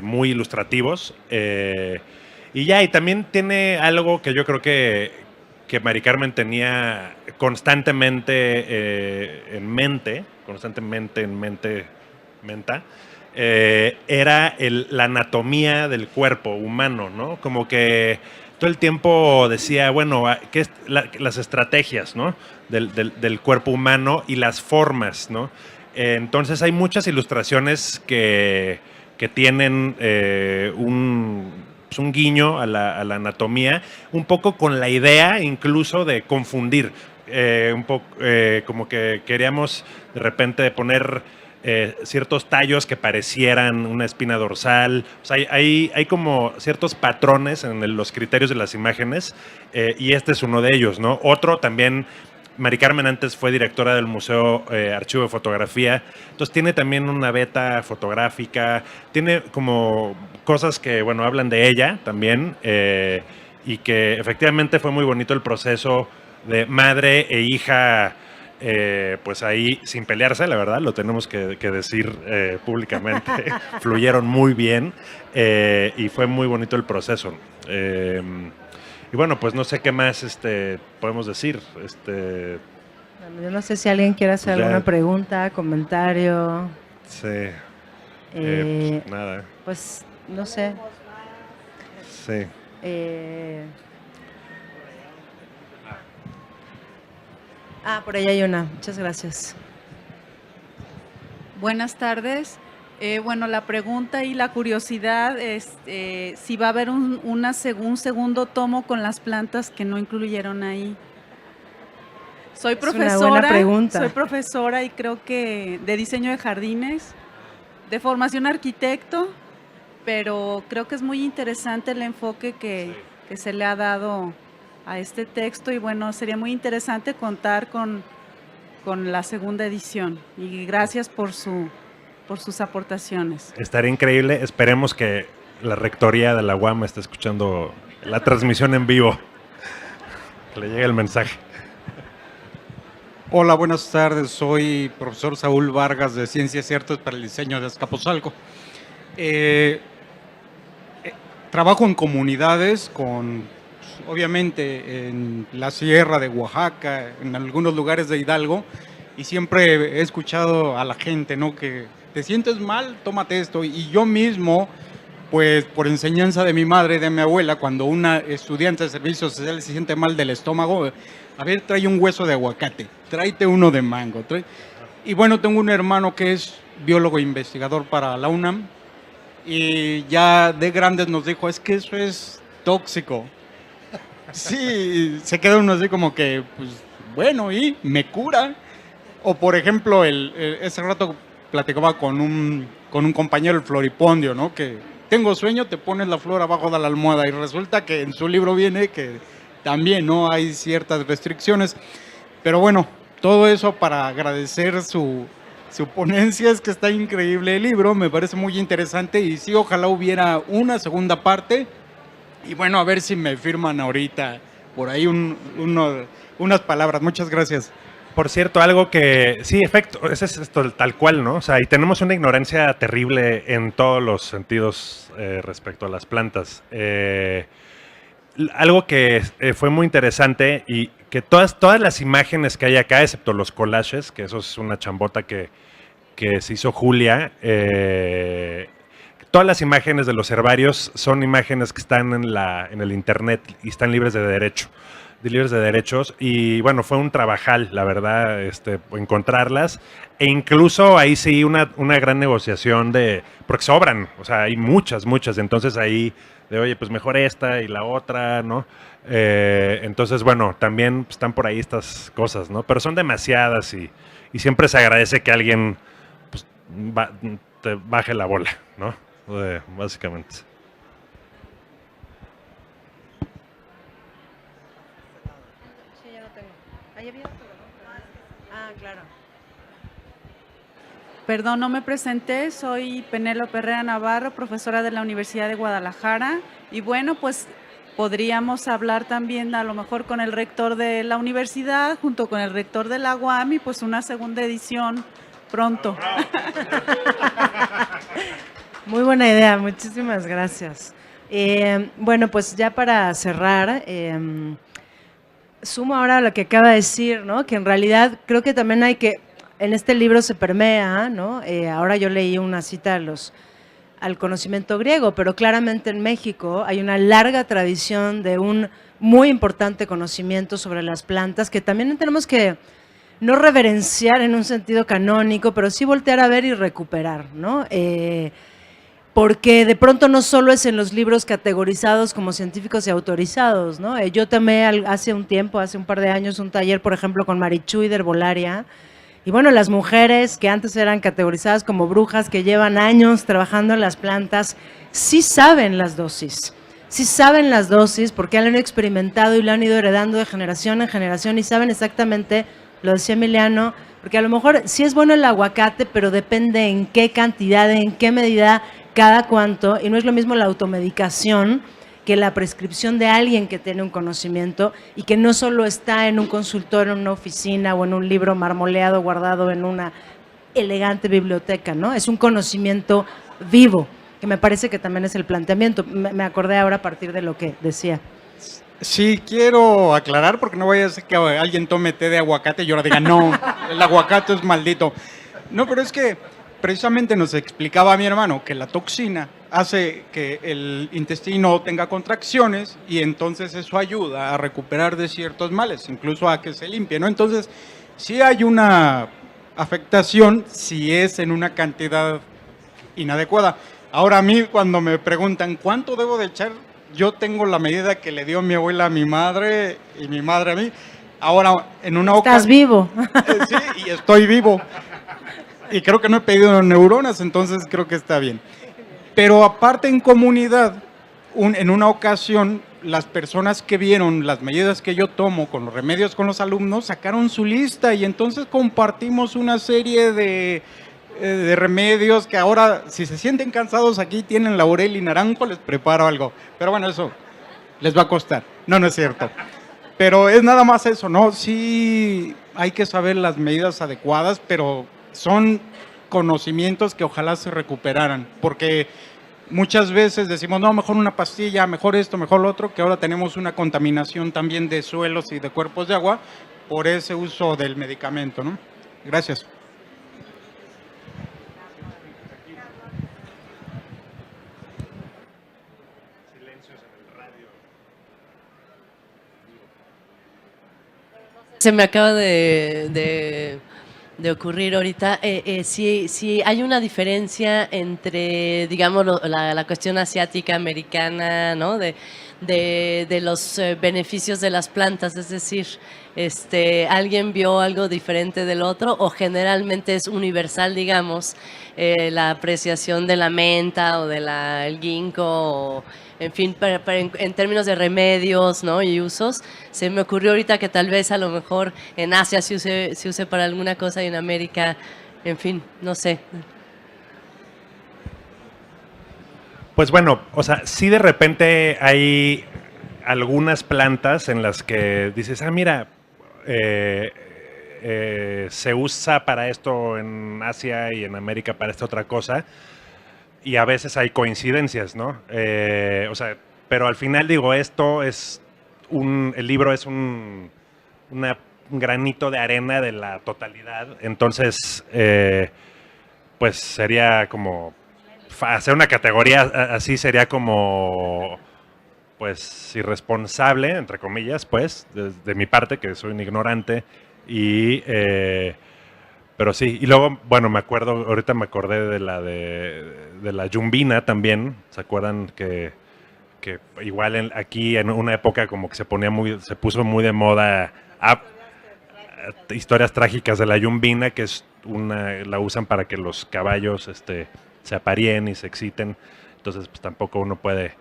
[SPEAKER 5] muy ilustrativos. Y también tiene algo que yo creo que Mari Carmen tenía constantemente en mente, era la anatomía del cuerpo humano, ¿no? Como que todo el tiempo decía, bueno, ¿qué es las estrategias, ¿no? del cuerpo humano y las formas, ¿no? Entonces hay muchas ilustraciones que tienen un guiño a la anatomía, un poco con la idea incluso de confundir, un poco como que queríamos de repente poner ciertos tallos que parecieran una espina dorsal. O sea, hay como ciertos patrones en los criterios de las imágenes y este es uno de ellos, ¿no? Otro también, Mari Carmen antes fue directora del Museo Archivo de Fotografía, entonces tiene también una beta fotográfica, tiene como cosas que, bueno, hablan de ella también y que efectivamente fue muy bonito el proceso de madre e hija. Pues ahí sin pelearse, la verdad, lo tenemos que decir públicamente, fluyeron muy bien y fue muy bonito el proceso. Y bueno, pues no sé qué más podemos decir.
[SPEAKER 3] Bueno, yo no sé si alguien quiere hacer
[SPEAKER 5] Ya.
[SPEAKER 3] alguna pregunta, comentario.
[SPEAKER 5] Sí. Pues nada.
[SPEAKER 3] Pues, no sé.
[SPEAKER 5] Sí.
[SPEAKER 3] Por ahí hay una. Muchas gracias.
[SPEAKER 6] Buenas tardes. Bueno, la pregunta y la curiosidad es si va a haber un segundo tomo con las plantas que no incluyeron ahí. Soy
[SPEAKER 3] Es una
[SPEAKER 6] profesora,
[SPEAKER 3] buena pregunta.
[SPEAKER 6] soy profesora y creo que de diseño de jardines, de formación arquitecto, pero creo que es muy interesante el enfoque que se le ha dado a este texto y bueno, sería muy interesante contar con la segunda edición y gracias por sus aportaciones.
[SPEAKER 5] Estaría increíble. Esperemos que la rectoría de la UAM esté escuchando la transmisión en vivo. Que le llegue el mensaje.
[SPEAKER 7] Hola, buenas tardes. Soy profesor Saúl Vargas de Ciencias y Artes para el Diseño de Azcapotzalco. Trabajo en comunidades obviamente en la sierra de Oaxaca, en algunos lugares de Hidalgo, y siempre he escuchado a la gente, ¿no? Que te sientes mal, tómate esto. Y yo mismo, pues por enseñanza de mi madre y de mi abuela, cuando una estudiante de servicios sociales se siente mal del estómago, a ver, trae un hueso de aguacate, tráete uno de mango. Y bueno, tengo un hermano que es biólogo e investigador para la UNAM, y ya de grandes nos dijo, es que eso es tóxico. Sí, se queda uno así como que, pues, bueno, y me cura. O por ejemplo, ese rato platicaba con un compañero, el floripondio, ¿no? Que tengo sueño, te pones la flor abajo de la almohada, y resulta que en su libro viene que también, ¿no? Hay ciertas restricciones. Pero bueno, todo eso para agradecer su ponencia, es que está increíble el libro, me parece muy interesante y sí, ojalá hubiera una segunda parte. Y bueno, a ver si me firman ahorita por ahí unas palabras. Muchas gracias.
[SPEAKER 5] Por cierto, algo que, sí, efecto, ese es esto, tal cual, ¿no? O sea, y tenemos una ignorancia terrible en todos los sentidos respecto a las plantas. Algo que fue muy interesante y que todas las imágenes que hay acá, excepto los collages, que eso es una chambota que se hizo Julia, todas las imágenes de los herbarios son imágenes que están en el internet y están libres de derechos, y bueno, fue un trabajal, la verdad, encontrarlas, e incluso ahí sí una gran negociación porque sobran, o sea, hay muchas, entonces ahí de, oye, pues mejor esta y la otra, ¿no? Entonces, bueno, también están por ahí estas cosas, ¿no? Pero son demasiadas y siempre se agradece que alguien pues, te baje la bola, ¿no? Básicamente.
[SPEAKER 3] Claro.
[SPEAKER 6] Perdón, no me presenté, soy Penélope Herrera Navarro, profesora de la Universidad de Guadalajara y bueno, pues podríamos hablar también a lo mejor con el rector de la universidad, junto con el rector de la UAM y pues una segunda edición pronto.
[SPEAKER 3] Muy buena idea, muchísimas gracias. Bueno, pues ya para cerrar, sumo ahora a lo que acaba de decir, ¿no? Que en realidad creo que también hay que, en este libro se permea, ¿no? Ahora yo leí una cita al conocimiento griego, pero claramente en México hay una larga tradición de un muy importante conocimiento sobre las plantas que también tenemos que no reverenciar en un sentido canónico, pero sí voltear a ver y recuperar, ¿no? Porque de pronto no solo es en los libros categorizados como científicos y autorizados, ¿no? Yo tomé hace un par de años, un taller, por ejemplo, con Marichuy de Herbolaria, y bueno, las mujeres que antes eran categorizadas como brujas, que llevan años trabajando en las plantas, sí saben las dosis porque han experimentado y lo han ido heredando de generación en generación y saben exactamente, lo decía Emiliano, porque a lo mejor sí es bueno el aguacate, pero depende en qué cantidad, en qué medida, cada cuánto, y no es lo mismo la automedicación que la prescripción de alguien que tiene un conocimiento y que no solo está en un consultorio, en una oficina o en un libro marmoleado guardado en una elegante biblioteca, ¿no? Es un conocimiento vivo, que me parece que también es el planteamiento. Me acordé ahora a partir de lo que decía.
[SPEAKER 7] Sí, quiero aclarar porque no vaya a ser que alguien tome té de aguacate y ahora diga, no, el aguacate es maldito. No, pero es que precisamente nos explicaba mi hermano que la toxina hace que el intestino tenga contracciones y entonces eso ayuda a recuperar de ciertos males, incluso a que se limpie, ¿no? Entonces, sí hay una afectación si es en una cantidad inadecuada. Ahora a mí cuando me preguntan cuánto debo de echar, yo tengo la medida que le dio mi abuela a mi madre y mi madre a mí. Ahora, en una
[SPEAKER 3] Estás
[SPEAKER 7] ocasión...
[SPEAKER 3] vivo.
[SPEAKER 7] Sí, y estoy vivo. Y creo que no he pedido neuronas, entonces creo que está bien. Pero aparte en comunidad, en una ocasión, las personas que vieron las medidas que yo tomo con los remedios con los alumnos, sacaron su lista y entonces compartimos una serie de remedios que ahora, si se sienten cansados, aquí tienen laurel y naranjo, les preparo algo. Pero bueno, eso les va a costar. No, no es cierto. Pero es nada más eso, ¿no? Sí hay que saber las medidas adecuadas, pero son conocimientos que ojalá se recuperaran, porque muchas veces decimos, no, mejor una pastilla, mejor esto, mejor lo otro, que ahora tenemos una contaminación también de suelos y de cuerpos de agua por ese uso del medicamento, ¿no? Gracias.
[SPEAKER 8] Se me acaba de ocurrir ahorita, si hay una diferencia entre, digamos, la cuestión asiática, americana, ¿no? De los beneficios de las plantas, es decir, ¿alguien vio algo diferente del otro o generalmente es universal, digamos, la apreciación de la menta o del ginkgo o, en fin, en términos de remedios, ¿no? Y usos? Se me ocurrió ahorita que tal vez a lo mejor en Asia se use para alguna cosa y en América, en fin, no sé.
[SPEAKER 5] Pues bueno, o sea, sí de repente hay algunas plantas en las que dices, ah, mira, se usa para esto en Asia y en América para esta otra cosa, y a veces hay coincidencias, ¿no? O sea, pero al final digo, esto es el libro es un granito de arena de la totalidad, entonces, pues sería como, hacer una categoría así sería como, pues, irresponsable, entre comillas, pues, de mi parte, que soy un ignorante, pero sí, y luego, bueno, ahorita me acordé de la yumbina también, ¿se acuerdan que igual aquí en una época como que se puso muy de moda historias trágicas de la yumbina, que es la usan para que los caballos se apareen y se exciten, entonces pues tampoco uno puede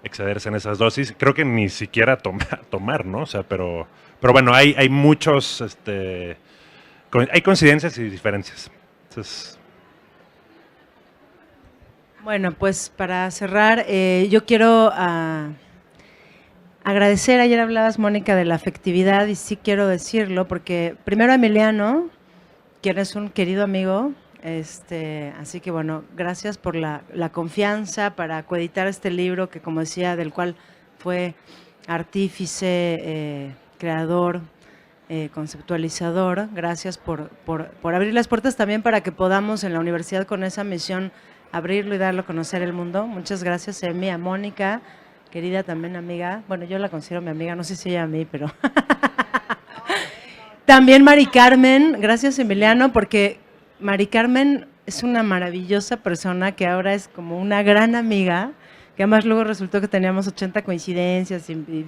[SPEAKER 5] excederse en esas dosis, creo que ni siquiera tomar, ¿no? O sea, pero bueno, hay muchos, hay coincidencias y diferencias. Entonces,
[SPEAKER 3] Bueno, pues para cerrar, yo quiero agradecer, ayer hablabas, Mónica, de la afectividad y sí quiero decirlo, porque primero Emiliano, quien es un querido amigo, así que bueno, gracias por la confianza para coeditar este libro que, como decía, del cual fue artífice, creador, conceptualizador. Gracias por abrir las puertas también para que podamos en la universidad con esa misión abrirlo y darlo a conocer el mundo. Muchas gracias, Emi, a Mónica, querida también amiga. Bueno, yo la considero mi amiga, no sé si ella a mí, pero... También Mari Carmen, gracias Emiliano, porque Mari Carmen es una maravillosa persona que ahora es como una gran amiga, que además luego resultó que teníamos 80 coincidencias y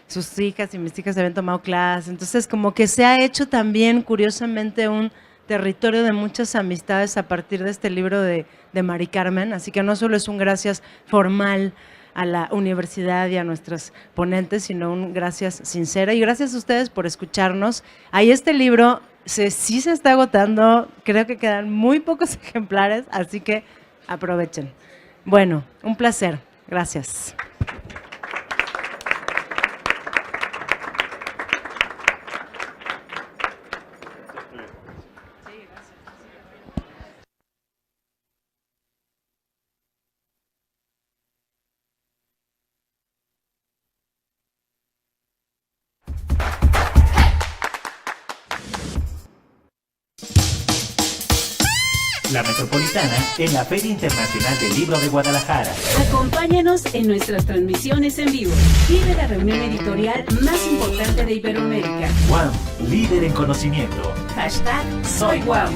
[SPEAKER 3] sus hijas y mis hijas habían tomado clases, entonces como que se ha hecho también curiosamente un territorio de muchas amistades a partir de este libro de Mari Carmen, así que no solo es un gracias formal a la universidad y a nuestros ponentes, sino un gracias sincero. Y gracias a ustedes por escucharnos. Ahí este libro sí se está agotando, creo que quedan muy pocos ejemplares, así que aprovechen. Bueno, un placer. Gracias.
[SPEAKER 1] La Metropolitana en la Feria Internacional del Libro de Guadalajara.
[SPEAKER 2] Acompáñanos en nuestras transmisiones en vivo. Vive la reunión editorial más importante de Iberoamérica.
[SPEAKER 1] Guam, líder en conocimiento.
[SPEAKER 2] Hashtag Soy Guam.